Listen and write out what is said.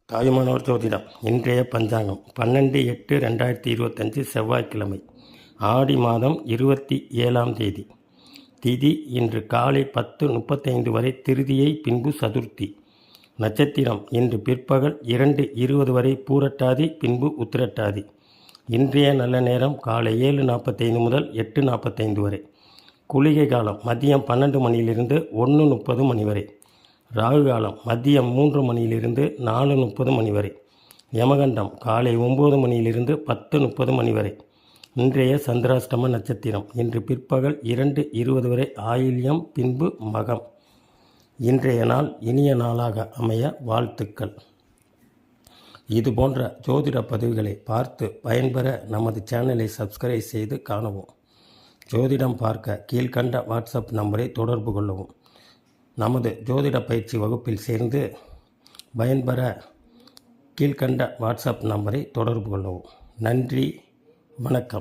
தாயுமானவர் ஜோதிடம். இன்றைய பஞ்சாங்கம் 12/8/2025 செவ்வாய்க்கிழமை, ஆடி மாதம் 27ஆம் தேதி. திதி இன்று காலை 10:35 வரை திருதியை, பின்பு சதுர்த்தி. நட்சத்திரம் இன்று பிற்பகல் 2:20 வரை பூரட்டாதி, பின்பு உத்திரட்டாதி. இன்றைய நல்ல நேரம் காலை 7:45 முதல் 8:45 வரை. குளிகை காலம் மதியம் 12 மணியிலிருந்து 1:30 மணி வரை. ராகு காலம் மதியம் 3 மணியிலிருந்து 4:30 மணி வரை. யமகண்டம் காலை 9 மணியிலிருந்து 10:30 மணி வரை. இன்றைய சந்திராஷ்டம நட்சத்திரம் இன்று பிற்பகல் 2:20 வரை ஆயில்யம், பின்பு மகம். இன்றைய நாள் இனிய நாளாக அமைய வாழ்த்துக்கள். இதுபோன்ற ஜோதிட பதிவுகளை பார்த்து பயன்பெற நமது சேனலை சப்ஸ்கிரைப் செய்து காணவும். ஜோதிடம் பார்க்க கீழ்கண்ட வாட்ஸ்அப் நம்பரை தொடர்பு கொள்ளவும். நமது ஜோதிட பயிற்சி வகுப்பில் சேர்ந்து பயன்பெற கீழ்கண்ட வாட்ஸ்அப் நம்பரை தொடர்பு கொள்ளவும். நன்றி, வணக்கம்.